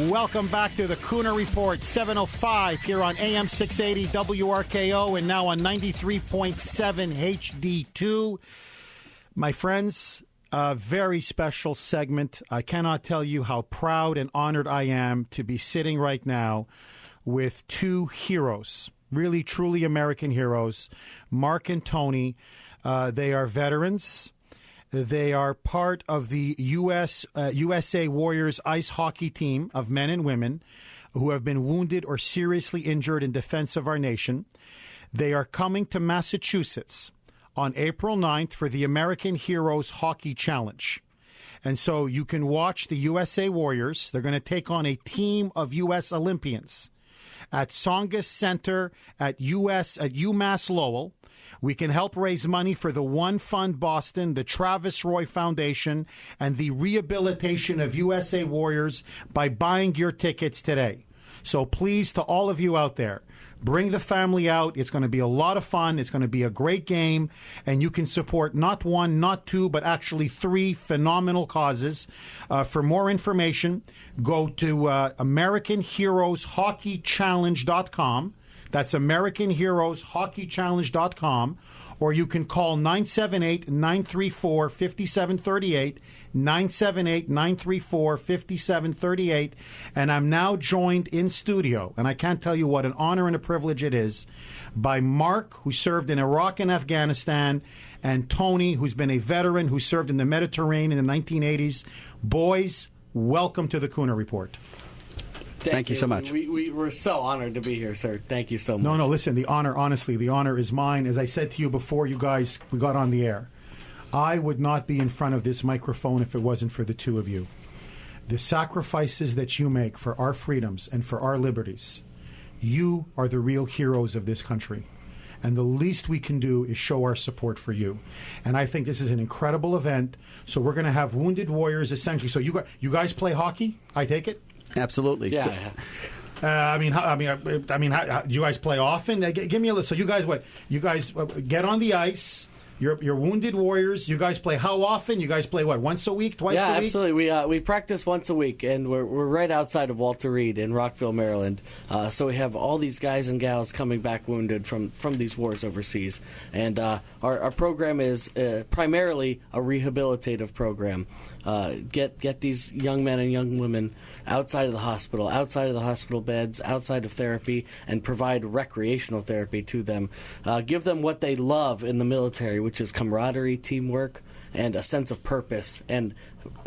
Welcome back to the Cooner Report, 7:05 here on AM 680 WRKO and now on 93.7 HD2. My friends, a very special segment. I cannot tell you how proud and honored I am to be sitting right now with two heroes, really, truly American heroes, Mark and Tony. They are veterans. They are part of the USA Warriors ice hockey team of men and women who have been wounded or seriously injured in defense of our nation. They are coming to Massachusetts on April 9th for the American Heroes Hockey Challenge. And so you can watch the USA Warriors. They're going to take on a team of U.S. Olympians at Tsongas Center at UMass Lowell. We can help raise money for the One Fund Boston, the Travis Roy Foundation, and the rehabilitation of USA Warriors by buying your tickets today. So please, to all of you out there, bring the family out. It's going to be a lot of fun. It's going to be a great game. And you can support not one, not two, but actually three phenomenal causes. For more information, go to AmericanHeroesHockeyChallenge.com. That's AmericanHeroesHockeyChallenge.com. Or you can call 978-934-5738, 978-934-5738. And I'm now joined in studio, and I can't tell you what an honor and a privilege it is, by Mark, who served in Iraq and Afghanistan, and Tony, who's been a veteran who served in the Mediterranean in the 1980s. Boys, welcome to the Cooner Report. Thank you so much. We're so honored to be here, sir. Thank you so much. No, listen, the honor, honestly, the honor is mine. As I said to you before we got on the air, I would not be in front of this microphone if it wasn't for the two of you. The sacrifices that you make for our freedoms and for our liberties, you are the real heroes of this country. And the least we can do is show our support for you. And I think this is an incredible event. So we're going to have Wounded Warriors, essentially. So you guys play hockey, I take it? Absolutely. Yeah. Do you guys play often? Give me a list. So you guys, You guys get on the ice. You're Wounded Warriors. You guys play how often? You guys play once a week, twice a week? Yeah, absolutely. We practice once a week, and we're right outside of Walter Reed in Rockville, Maryland. So we have all these guys and gals coming back wounded from these wars overseas. And our program is primarily a rehabilitative program. Get these young men and young women outside of the hospital beds, outside of therapy, and provide recreational therapy to them. Give them what they love in the military, which is camaraderie, teamwork, and a sense of purpose, and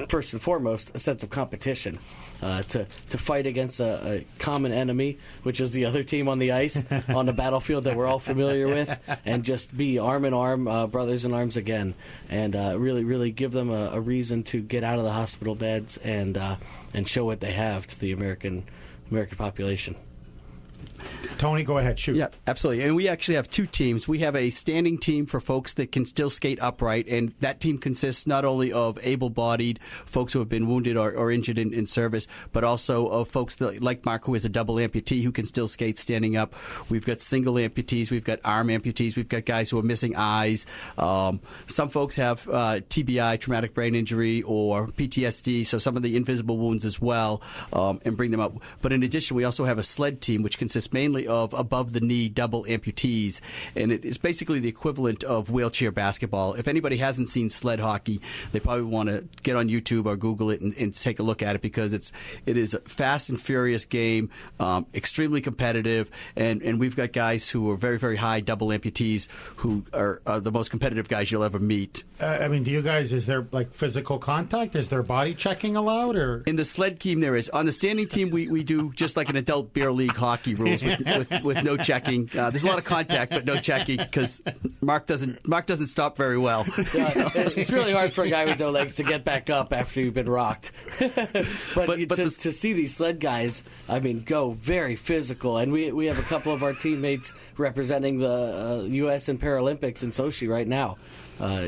first and foremost, a sense of competition. To fight against a common enemy, which is the other team on the ice, on the battlefield that we're all familiar with, and just be arm in arm, brothers in arms again, and really give them a reason to get out of the hospital beds and show what they have to the American population. Tony, go ahead, shoot. Yeah, absolutely. And we actually have two teams. We have a standing team for folks that can still skate upright, and that team consists not only of able-bodied folks who have been wounded or injured in service, but also of folks like Mark, who is a double amputee who can still skate standing up. We've got single amputees. We've got arm amputees. We've got guys who are missing eyes. Some folks have TBI, traumatic brain injury, or PTSD, so some of the invisible wounds as well, and bring them up. But in addition, we also have a sled team, which consists mainly of above-the-knee double amputees, and it is basically the equivalent of wheelchair basketball. If anybody hasn't seen sled hockey, they probably want to get on YouTube or Google it and take a look at it, because it is a fast and furious game, extremely competitive, and we've got guys who are very, very high double amputees who are the most competitive guys you'll ever meet. Is there physical contact? Is there body checking allowed? Or in the sled team there is. On the standing team, we do just like an adult beer league hockey rules with no checking. There's a lot of contact, but no checking, because Mark doesn't stop very well. Yeah, it's really hard for a guy with no legs to get back up after you've been rocked. but to see these sled guys, go very physical, and we have a couple of our teammates representing the U.S. in Paralympics in Sochi right now.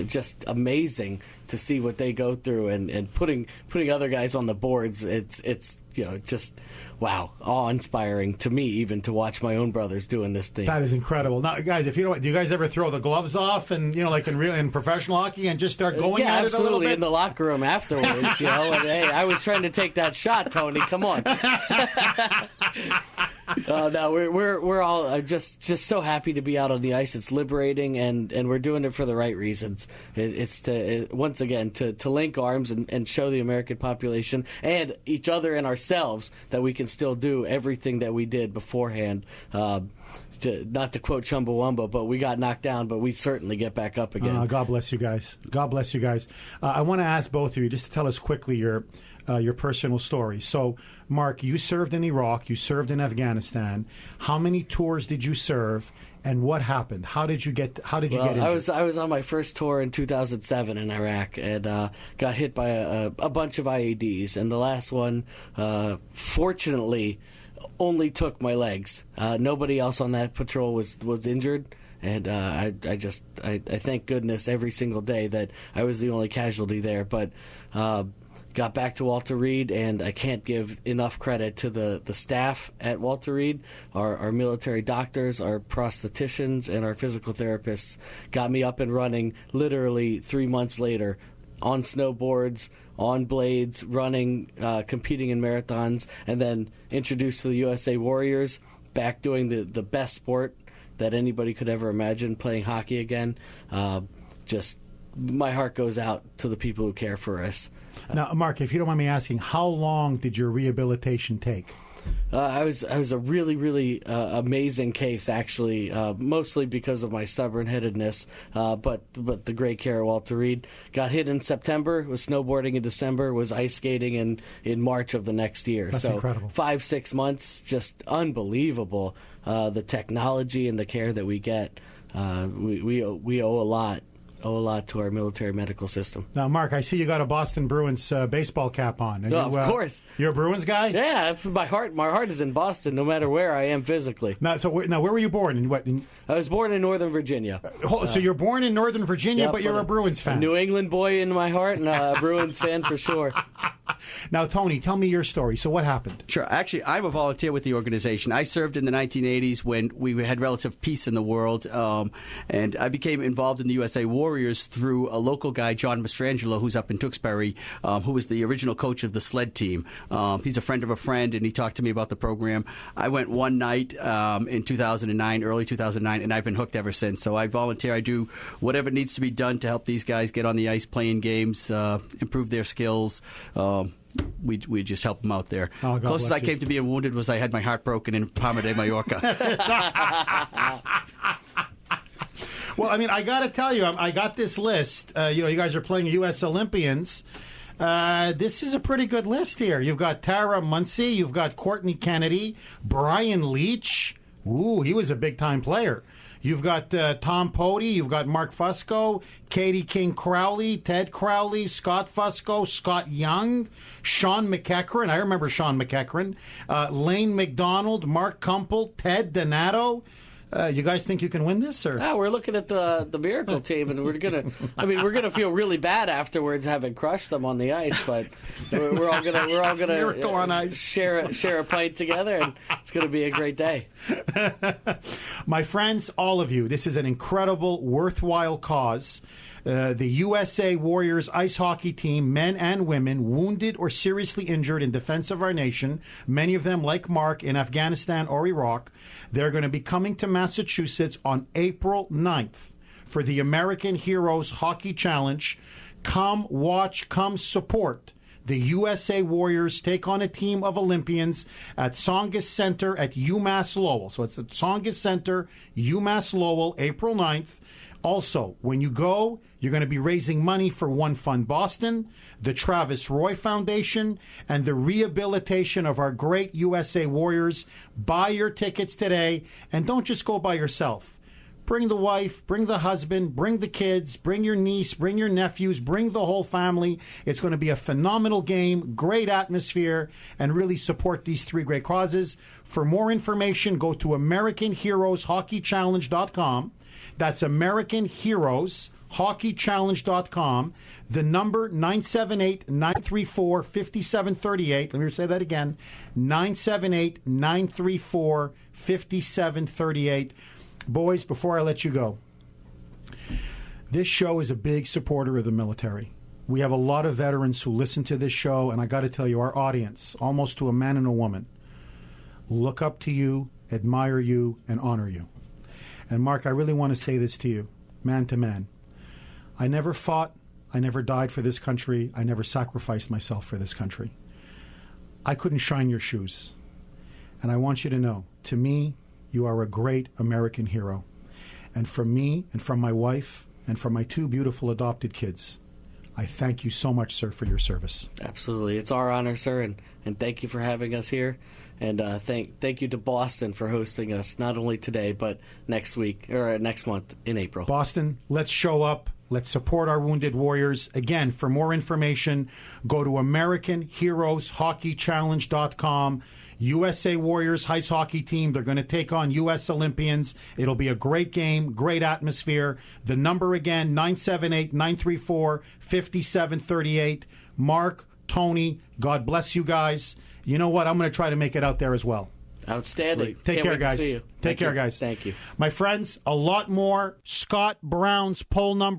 just amazing to see what they go through and putting other guys on the boards. It's just wow, awe-inspiring to me even to watch my own brothers doing this thing. That is incredible. Now, guys, if you know, do you guys ever throw the gloves off and like in professional hocky and just start going at it a little bit? In the locker room afterwards, and, hey, I was trying to take that shot, Tony. Come on. No, we're all just so happy to be out on the ice. It's liberating, and we're doing it for the right reasons. It's to once again to link arms and show the American population and each other and ourselves that we can still do everything that we did beforehand. Not to quote Chumbawamba, but we got knocked down, but we certainly get back up again. God bless you guys. God bless you guys. I want to ask both of you just to tell us quickly your personal story. So, Mark, you served in Iraq. You served in Afghanistan. How many tours did you serve, and what happened? How did you get injured? I was on my first tour in 2007 in Iraq and got hit by a bunch of IEDs, and the last one, fortunately, only took my legs. Nobody else on that patrol was injured. And I thank goodness every single day that I was the only casualty there. But got back to Walter Reed, and I can't give enough credit to the staff at Walter Reed, our military doctors, our prostheticians, and our physical therapists got me up and running literally 3 months later on snowboards, on blades, running, competing in marathons, and then introduced to the USA Warriors, back doing the best sport that anybody could ever imagine, playing hockey again. Just my heart goes out to the people who care for us. Now, Mark, if you don't mind me asking, how long did your rehabilitation take? I was a really, really amazing case, actually, mostly because of my stubborn-headedness, but the great care of Walter Reed. Got hit in September, was snowboarding in December, was ice skating in March of the next year. That's incredible. 5-6 months, just unbelievable. The technology and the care that we get, we owe a lot to our military medical system. Now, Mark, I see you got a Boston Bruins baseball cap on. Of course. You're a Bruins guy? Yeah, my heart is in Boston, no matter where I am physically. Now, where were you born? I was born in Northern Virginia. So you're born in Northern Virginia, yeah, but you're a Bruins fan. A New England boy in my heart and a Bruins fan for sure. Now, Tony, tell me your story. So what happened? Sure. Actually, I'm a volunteer with the organization. I served in the 1980s when we had relative peace in the world, and I became involved in the USA Warriors through a local guy, John Mastrangelo, who's up in Tewksbury, who was the original coach of the sled team. He's a friend of a friend, and he talked to me about the program. I went one night in 2009, early 2009, and I've been hooked ever since. So I volunteer. I do whatever needs to be done to help these guys get on the ice playing games, improve their skills. We just help them out there. Oh, closest I came to being wounded was I had my heart broken in Palma de Mallorca. Well, I mean, I got to tell you, I got this list. You guys are playing U.S. Olympians. This is a pretty good list here. You've got Tara Muncy. You've got Courtney Kennedy. Brian Leach. Ooh, he was a big-time player. You've got Tom Pody. You've got Mark Fusco, Katie King-Crowley, Ted Crowley, Scott Fusco, Scott Young, Sean McEachran. I remember Sean McEachran. Lane McDonald, Mark Kumpel, Ted Donato. You guys think you can win this, or? We're looking at the Miracle team, and we're gonna feel really bad afterwards having crushed them on the ice. But we're all gonna Miracle on ice. share a pint together, and it's gonna be a great day. My friends, all of you, this is an incredible, worthwhile cause. The USA Warriors ice hockey team, men and women, wounded or seriously injured in defense of our nation, many of them, like Mark, in Afghanistan or Iraq. They're going to be coming to Massachusetts on April 9th for the American Heroes Hockey Challenge. Come watch, come support the USA Warriors take on a team of Olympians at Tsongas Center at UMass Lowell. So it's at Tsongas Center, UMass Lowell, April 9th. Also, when you go, you're going to be raising money for One Fund Boston, the Travis Roy Foundation, and the rehabilitation of our great USA Warriors. Buy your tickets today, and don't just go by yourself. Bring the wife, bring the husband, bring the kids, bring your niece, bring your nephews, bring the whole family. It's going to be a phenomenal game, great atmosphere, and really support these three great causes. For more information, go to AmericanHeroesHockeyChallenge.com. That's American Heroes HockeyChallenge.com. The number 978-934-5738. Let me say that again. 978-934-5738. Boys, before I let you go, this show is a big supporter of the military. We have a lot of veterans who listen to this show, and I got to tell you, our audience, almost to a man and a woman, look up to you, admire you, and honor you. And Mark, I really want to say this to you, man to man. I never fought, I never died for this country, I never sacrificed myself for this country. I couldn't shine your shoes. And I want you to know, to me, you are a great American hero. And from me and from my wife and from my two beautiful adopted kids, I thank you so much, sir, for your service. Absolutely. It's our honor, sir, and thank you for having us here. And thank you to Boston for hosting us, not only today, but next week or next month in April. Boston, let's show up. Let's support our wounded warriors. Again, for more information, go to AmericanHeroesHockeyChallenge.com. USA Warriors ice hockey team. They're going to take on U.S. Olympians. It'll be a great game, great atmosphere. The number again, 978-934-5738. Mark, Tony, God bless you guys. You know what? I'm going to try to make it out there as well. Outstanding. Take care, guys. Take care, guys. Thank you. My friends, a lot more. Scott Brown's poll number.